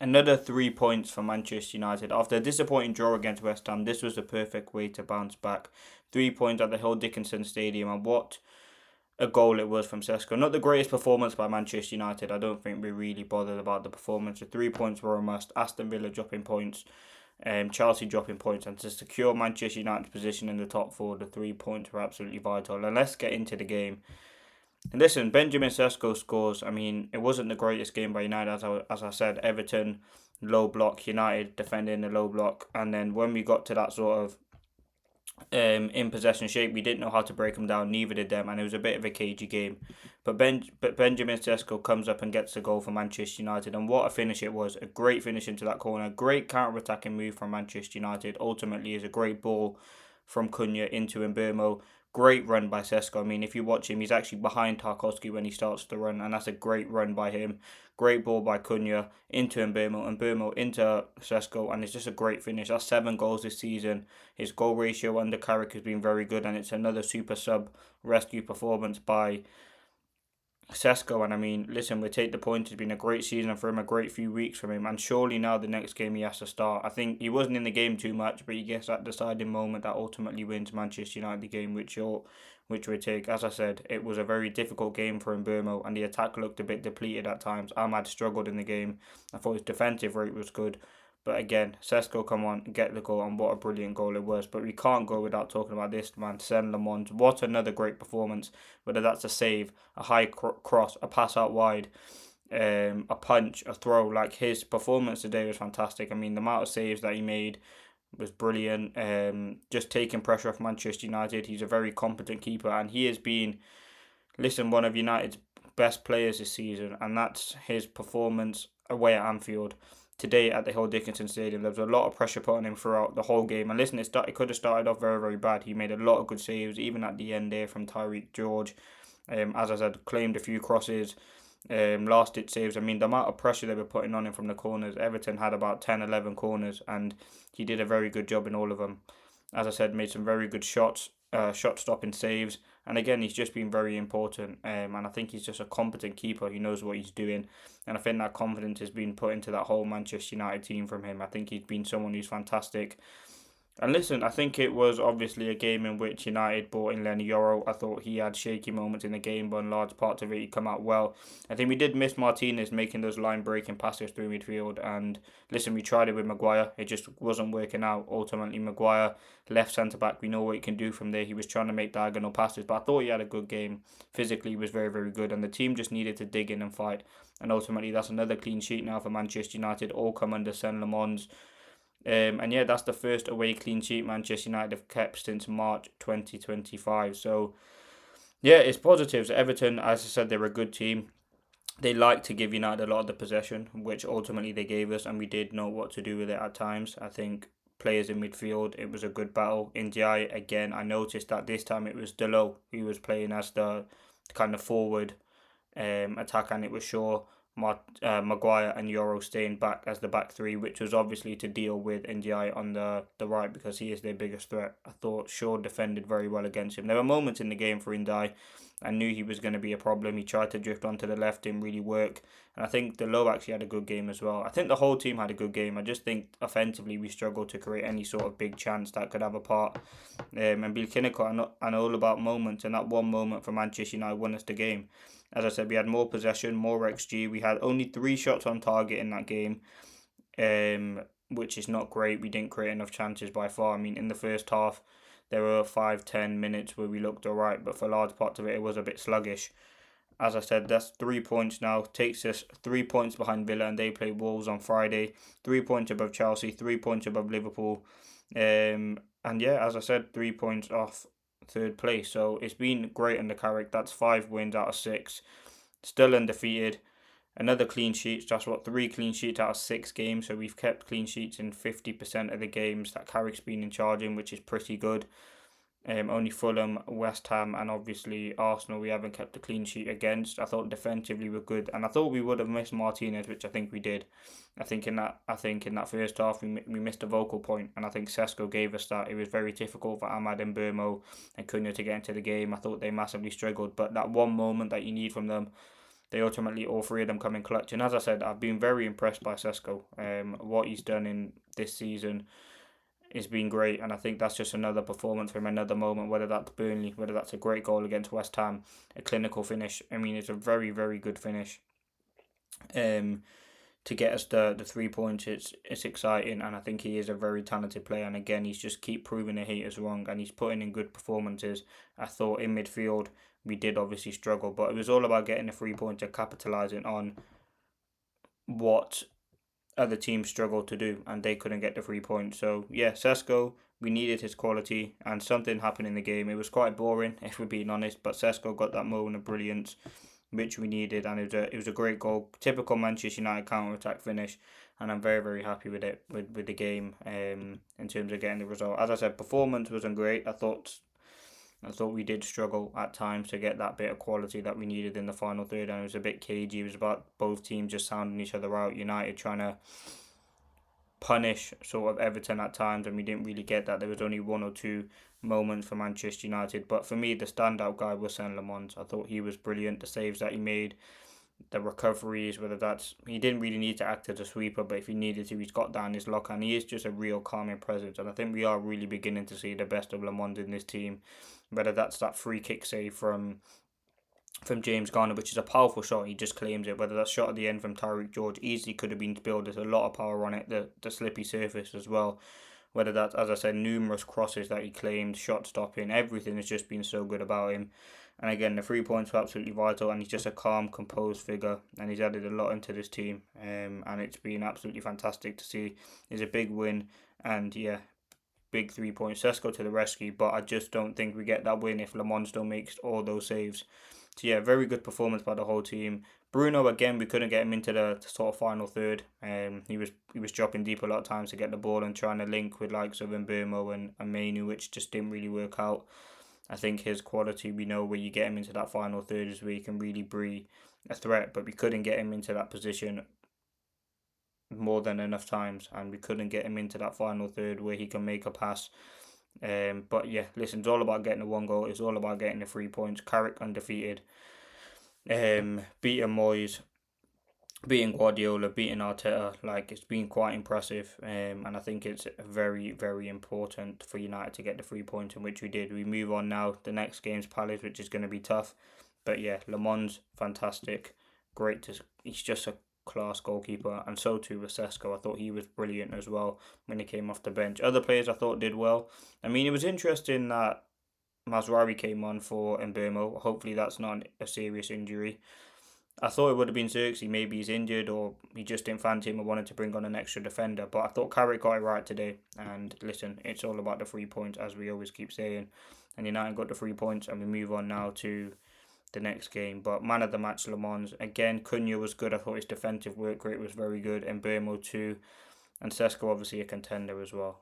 Another 3 points for Manchester United. After a disappointing draw against West Ham, this was the perfect way to bounce back. 3 points at the Hill Dickinson Stadium, and what a goal it was from Sesko. Not the greatest performance by Manchester United. I don't think we really bothered about the performance. The 3 points were a must. Aston Villa dropping points, Chelsea dropping points, and to secure Manchester United's position in the top four, the 3 points were absolutely vital. And let's get into the game. And listen, Benjamin Sesko scores. I mean, it wasn't the greatest game by United, as I said. Everton low block, United defending the low block, and then when we got to that sort of in possession shape, we didn't know how to break them down. Neither did them, and it was a bit of a cagey game. But Benjamin Sesko comes up and gets the goal for Manchester United, and what a finish it was! A great finish into that corner, great counter-attacking move from Manchester United. Ultimately, is a great ball from Cunha into Mbeumo. Great run by Sesko. I mean, if you watch him, he's actually behind Tarkowski when he starts to run, and that's a great run by him. Great ball by Cunha into Mbeumo into Sesko, and it's just a great finish. That's 7 goals this season. His goal ratio under Carrick has been very good, and it's another super sub rescue performance by Sesko. And I mean, listen, we take the point. It's been a great season for him, a great few weeks from him, and surely now the next game he has to start. I think he wasn't in the game too much, but he gets that deciding moment that ultimately wins Manchester United the game, which we take. As I said, it was a very difficult game for Mbeumo, and the attack looked a bit depleted at times. Ahmad struggled in the game. I thought his defensive rate was good. But again, Sesko come on, get the goal, and what a brilliant goal it was. But we can't go without talking about this man, Senne Lammens. What another great performance. Whether that's a save, a high cross, a pass out wide, a punch, a throw. Like, his performance today was fantastic. I mean, the amount of saves that he made was brilliant. Just taking pressure off Manchester United. He's a very competent keeper, and he has been, listen, one of United's best players this season, and that's his performance away at Anfield today at the Hill Dickinson Stadium. There was a lot of pressure put on him throughout the whole game. And listen, it could have started off very, very bad. He made a lot of good saves, even at the end there from Tyreek George. As I said, claimed a few crosses, last ditch saves. I mean, the amount of pressure they were putting on him from the corners. Everton had about 10, 11 corners, and he did a very good job in all of them. As I said, made some very good shots, shot stopping saves. And again, he's just been very important. And I think he's just a competent keeper. He knows what he's doing. And I think that confidence has been put into that whole Manchester United team from him. I think he's been someone who's fantastic. And listen, I think it was obviously a game in which United brought in Lenny Yoro. I thought he had shaky moments in the game, but in large parts of it, he come out well. I think we did miss Martinez making those line-breaking passes through midfield. And listen, we tried it with Maguire. It just wasn't working out. Ultimately, Maguire, left centre-back, we know what he can do from there. He was trying to make diagonal passes, but I thought he had a good game. Physically, he was very, very good. And the team just needed to dig in and fight. And ultimately, that's another clean sheet now for Manchester United, all come under Senne Lammens. And yeah, that's the first away clean sheet Manchester United have kept since March 2025. So yeah, it's positives. Everton, as I said, they're a good team. They like to give United a lot of the possession, which ultimately they gave us, and we did know what to do with it at times. I think players in midfield, it was a good battle. In Ndiaye, again, I noticed that this time it was Delo who was playing as the kind of forward attacker, and it was Shaw, Maguire and Yoro staying back as the back three, which was obviously to deal with Ndiaye on the right because he is their biggest threat. I thought Shaw defended very well against him. There were moments in the game for Ndiaye. I knew he was going to be a problem. He tried to drift onto the left, didn't really work. And I think Delo actually had a good game as well. I think the whole team had a good game. I just think offensively we struggled to create any sort of big chance that could have a part. And Bilkiniko, I know all about moments, and that one moment for Manchester United won us the game. As I said, we had more possession, more XG. We had only 3 shots on target in that game, which is not great. We didn't create enough chances by far. I mean, in the first half, there were 5-10 minutes where we looked alright, but for large parts of it, it was a bit sluggish. As I said, that's 3 points now. Takes us 3 points behind Villa, and they play Wolves on Friday. 3 points above Chelsea, 3 points above Liverpool. And yeah, as I said, 3 points off third place. So it's been great under Carrick. That's 5 wins out of 6. Still undefeated. Another clean sheet. That's what, 3 clean sheets out of 6 games. So we've kept clean sheets in 50% of the games that Carrick's been in charge in, which is pretty good. Only Fulham, West Ham, and obviously Arsenal we haven't kept a clean sheet against. I thought defensively we're good, and I thought we would have missed Martinez, which I think we did. I think in that first half we missed a vocal point, and I think Sesko gave us that. It was very difficult for Ahmad and Mbeumo and Cunha to get into the game. I thought they massively struggled, but that one moment that you need from them, they ultimately, all three of them come in clutch. And as I said, I've been very impressed by Sesko. What he's done in this season has been great, and I think that's just another performance from another moment, whether that's Burnley, whether that's a great goal against West Ham, a clinical finish. I mean, it's a very, very good finish. To get us the 3 points, it's exciting, and I think he is a very talented player. And again, he's just keep proving the haters wrong, and he's putting in good performances. I thought in midfield we did obviously struggle, but it was all about getting the 3 points and capitalising on what other teams struggled to do, and they couldn't get the 3 points. So yeah, Sesko, we needed his quality, and something happened in the game. It was quite boring, if we're being honest, but Sesko got that moment of brilliance which we needed, and it was a great goal, typical Manchester United counter attack finish, and I'm very, very happy with it, with the game, in terms of getting the result. As I said, performance wasn't great. I thought we did struggle at times to get that bit of quality that we needed in the final third, and it was a bit cagey. It was about both teams just sounding each other out. United trying to punish sort of Everton at times, and we didn't really get that. There was only one or two moments for Manchester United, but for me, the standout guy was Senne Lammens. I thought he was brilliant. The saves that he made, the recoveries, whether that's, he didn't really need to act as a sweeper, but if he needed to, he's got down his lock, and he is just a real calming presence. And I think we are really beginning to see the best of Lammens in this team, whether that's that free kick save from James Garner, which is a powerful shot. He just claims it. Whether that shot at the end from Tyreek George easily could have been billed. There's a lot of power on it. The slippy surface as well. Whether that's, as I said, numerous crosses that he claimed, shot stopping, everything has just been so good about him. And again, the 3 points were absolutely vital, and he's just a calm, composed figure, and he's added a lot into this team. And it's been absolutely fantastic to see. It's a big win, and yeah, big 3 points. Sesko to the rescue, but I just don't think we get that win if Lammens don't make all those saves. So yeah, very good performance by the whole team. Bruno, again, we couldn't get him into the sort of final third. He was dropping deep a lot of times to get the ball and trying to link with likes of Mbeumo and Mainu, which just didn't really work out. I think his quality, we know where you get him into that final third is where he can really be a threat, but we couldn't get him into that position more than enough times, and we couldn't get him into that final third where he can make a pass. But yeah, listen, it's all about getting the one goal. It's all about getting the 3 points. Carrick undefeated. Beating Moyes, beating Guardiola, beating Arteta. Like, it's been quite impressive. And I think it's very, very important for United to get the 3 points, in which we did. We move on now. The next game's Palace, which is going to be tough. But yeah, Lammens, fantastic. Great he's just a class goalkeeper, and so too was Sesko. I thought he was brilliant as well when he came off the bench. Other players I thought did well. I mean, it was interesting that Mazraoui came on for Mbeumo. Hopefully that's not a serious injury. I thought it would have been Xerxes. Maybe he's injured, or he just didn't fancy him and wanted to bring on an extra defender. But I thought Carrick got it right today. And listen, it's all about the 3 points, as we always keep saying. And United got the 3 points, and we move on now to the next game. But man of the match, Lammens. Again, Cunha was good. I thought his defensive work rate was very good. And Mbeumo too. And Sesko obviously a contender as well.